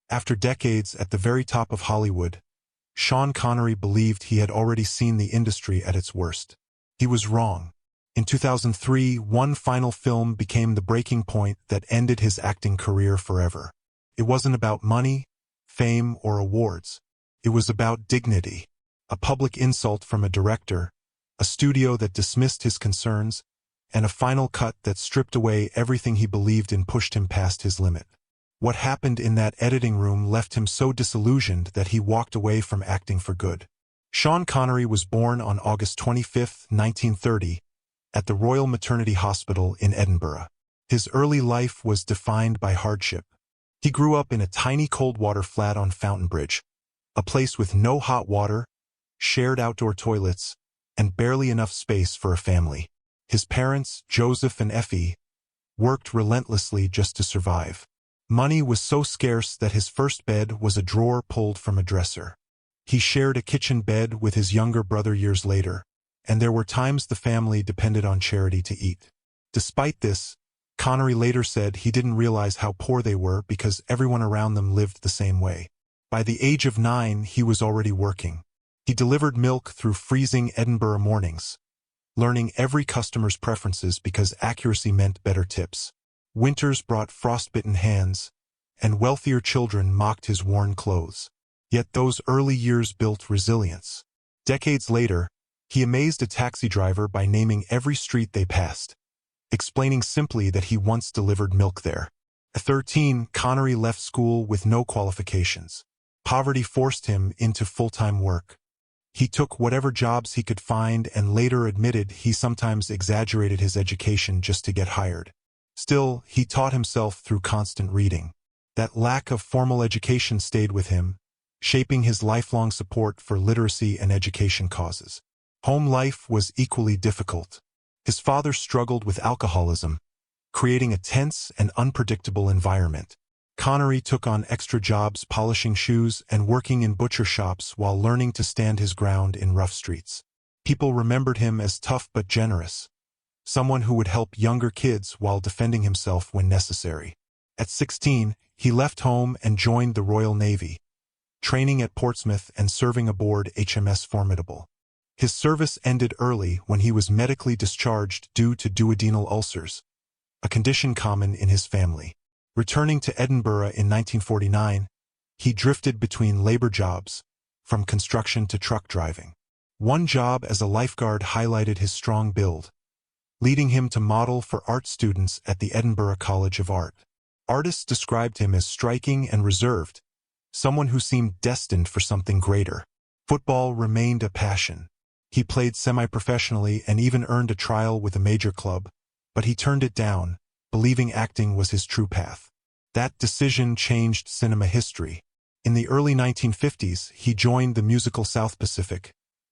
After decades at the very top of Hollywood, Sean Connery believed he had already seen the industry at its worst. He was wrong. In 2003, one final film became the breaking point that ended his acting career forever. It wasn't about money, fame, or awards. It was about dignity. A public insult from a director, a studio that dismissed his concerns, and a final cut that stripped away everything he believed in, pushed him past his limit. What happened in that editing room left him so disillusioned that he walked away from acting for good. Sean Connery was born on August 25, 1930, at the Royal Maternity Hospital in Edinburgh. His early life was defined by hardship. He grew up in a tiny cold-water flat on Fountain Bridge, a place with no hot water, shared outdoor toilets, and barely enough space for a family. His parents, Joseph and Effie, worked relentlessly just to survive. Money was so scarce that his first bed was a drawer pulled from a dresser. He shared a kitchen bed with his younger brother years later, and there were times the family depended on charity to eat. Despite this, Connery later said he didn't realize how poor they were because everyone around them lived the same way. By the age of 9, he was already working. He delivered milk through freezing Edinburgh mornings, learning every customer's preferences because accuracy meant better tips. Winters brought frostbitten hands, and wealthier children mocked his worn clothes. Yet those early years built resilience. Decades later, he amazed a taxi driver by naming every street they passed, explaining simply that he once delivered milk there. At 13, Connery left school with no qualifications. Poverty forced him into full-time work. He took whatever jobs he could find and later admitted he sometimes exaggerated his education just to get hired. Still, he taught himself through constant reading. That lack of formal education stayed with him, shaping his lifelong support for literacy and education causes. Home life was equally difficult. His father struggled with alcoholism, creating a tense and unpredictable environment. Connery took on extra jobs polishing shoes and working in butcher shops while learning to stand his ground in rough streets. People remembered him as tough but generous, someone who would help younger kids while defending himself when necessary. At 16, he left home and joined the Royal Navy, training at Portsmouth and serving aboard HMS Formidable. His service ended early when he was medically discharged due to duodenal ulcers, a condition common in his family. Returning to Edinburgh in 1949, he drifted between labor jobs, from construction to truck driving. One job as a lifeguard highlighted his strong build, leading him to model for art students at the Edinburgh College of Art. Artists described him as striking and reserved, someone who seemed destined for something greater. Football remained a passion. He played semi-professionally and even earned a trial with a major club, but he turned it down, believing acting was his true path. That decision changed cinema history. In the early 1950s, he joined the musical South Pacific,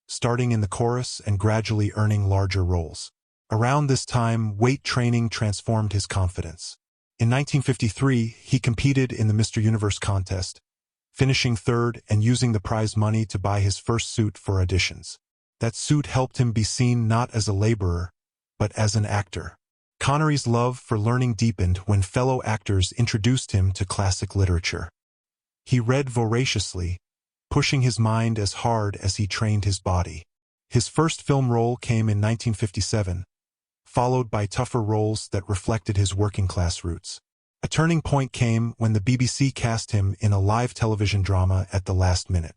starting in the chorus and gradually earning larger roles. Around this time, weight training transformed his confidence. In 1953, he competed in the Mr. Universe contest, finishing third and using the prize money to buy his first suit for auditions. That suit helped him be seen not as a laborer, but as an actor. Connery's love for learning deepened when fellow actors introduced him to classic literature. He read voraciously, pushing his mind as hard as he trained his body. His first film role came in 1957, followed by tougher roles that reflected his working-class roots. A turning point came when the BBC cast him in a live television drama at the last minute.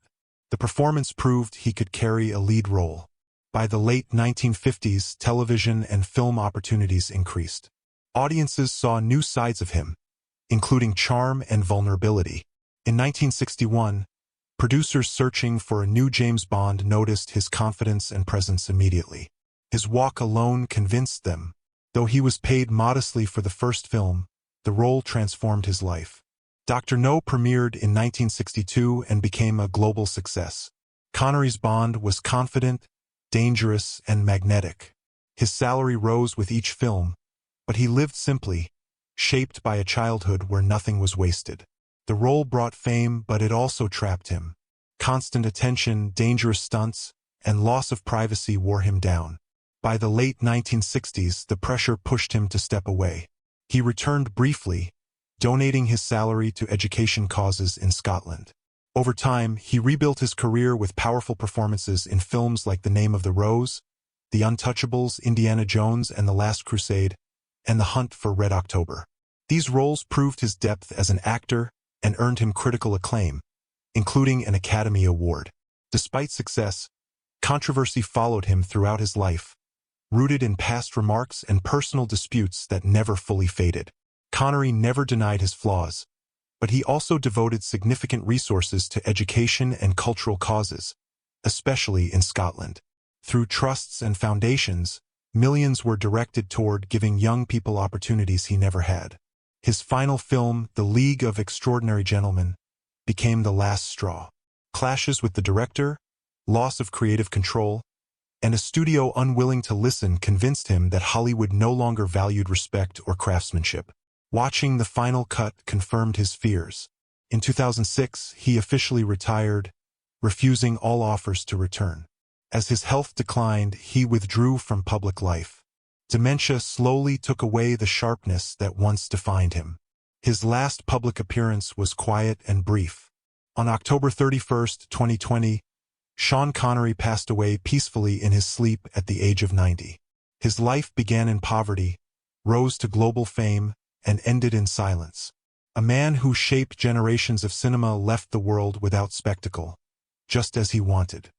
The performance proved he could carry a lead role. By the late 1950s, television and film opportunities increased. Audiences saw new sides of him, including charm and vulnerability. In 1961, producers searching for a new James Bond noticed his confidence and presence immediately. His walk alone convinced them. Though he was paid modestly for the first film, the role transformed his life. Dr. No premiered in 1962 and became a global success. Connery's Bond was confident, dangerous, and magnetic. His salary rose with each film, but he lived simply, shaped by a childhood where nothing was wasted. The role brought fame, but it also trapped him. Constant attention, dangerous stunts, and loss of privacy wore him down. By the late 1960s, the pressure pushed him to step away. He returned briefly, donating his salary to education causes in Scotland. Over time, he rebuilt his career with powerful performances in films like The Name of the Rose, The Untouchables, Indiana Jones and the Last Crusade, and The Hunt for Red October. These roles proved his depth as an actor and earned him critical acclaim, including an Academy Award. Despite success, controversy followed him throughout his life, rooted in past remarks and personal disputes that never fully faded. Connery never denied his flaws, but he also devoted significant resources to education and cultural causes, especially in Scotland. Through trusts and foundations, millions were directed toward giving young people opportunities he never had. His final film, The League of Extraordinary Gentlemen, became the last straw. Clashes with the director, loss of creative control, and a studio unwilling to listen convinced him that Hollywood no longer valued respect or craftsmanship. Watching the final cut confirmed his fears. In 2006, he officially retired, refusing all offers to return. As his health declined, he withdrew from public life. Dementia slowly took away the sharpness that once defined him. His last public appearance was quiet and brief. On October 31, 2020, Sean Connery passed away peacefully in his sleep at the age of 90. His life began in poverty, rose to global fame, and ended in silence. A man who shaped generations of cinema left the world without spectacle, just as he wanted.